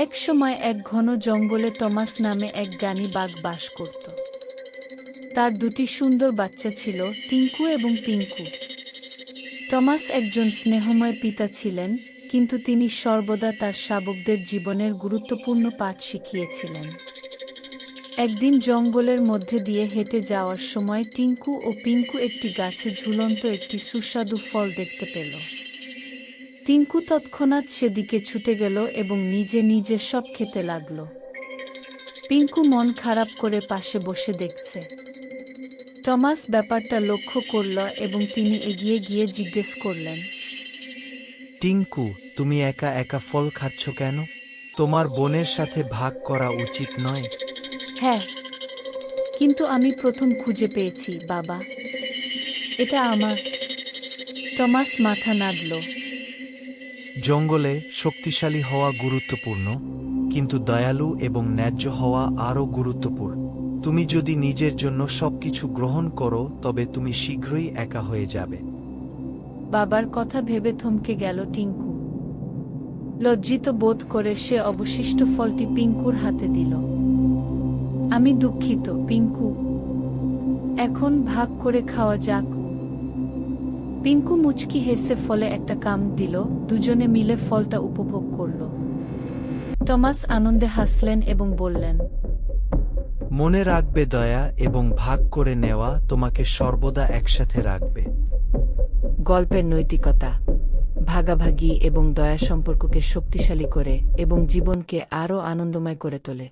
এক সময় এক ঘন জঙ্গলে টমাস নামে এক জ্ঞানী বাঘ বাস করত। তার দুটি সুন্দর বাচ্চা ছিল, টিঙ্কু এবং পিঙ্কু। টমাস একজন স্নেহময় পিতা ছিলেন, কিন্তু তিনি সর্বদা তার শাবকদের জীবনের গুরুত্বপূর্ণ পাঠ শিখিয়েছিলেন। একদিন জঙ্গলের মধ্যে দিয়ে হেঁটে যাওয়ার সময় টিঙ্কু ও পিঙ্কু একটি গাছে ঝুলন্ত একটি সুস্বাদু ফল দেখতে পেল। টিঙ্কু তৎক্ষণাৎ সেদিকে ছুটে গেল এবং নিজে নিজে সব খেতে লাগল। পিঙ্কু মন খারাপ করে পাশে বসে দেখছে। টমাস ব্যাপারটা লক্ষ্য করল এবং তিনি এগিয়ে গিয়ে জিজ্ঞেস করলেন, টিঙ্কু, তুমি একা একা ফল খাচ্ছ কেন? তোমার বোনের সাথে ভাগ করা উচিত নয়। হ্যাঁ, কিন্তু আমি প্রথম খুঁজে পেয়েছি, বাবা। এটা আমার। টমাস মাথা নাড়ল। জঙ্গলে শক্তিশালী হওয়া গুরুত্বপূর্ণ, কিন্তু দয়ালু এবং ন্যায্য হওয়া আরও গুরুত্বপূর্ণ। তুমি যদি নিজের জন্য সবকিছু গ্রহণ করো তবে তুমি শীঘ্রই একা হয়ে যাবে। বাবার কথা ভেবে থমকে গেল টিঙ্কু। লজ্জিত বোধ করে সে অবশিষ্ট ফলটি পিঙ্কুর হাতে দিল। আমি দুঃখিত, পিঙ্কু। এখন ভাগ করে খাওয়া যাক। পিঙ্কু মুচকি হেসে ফলে একটা কামড় দিল, দুজনে মিলে ফলটা উপভোগ করল। টমাস আনন্দে হাসলেন এবং বললেন, মনে রাখবে, দয়া এবং ভাগ করে নেওয়া তোমাকে সর্বদা একসাথে রাখবে। গল্পের নৈতিকতা: ভাগাভাগি এবং দয়া সম্পর্ককে শক্তিশালী করে এবং জীবনকে আরও আনন্দময় করে তোলে।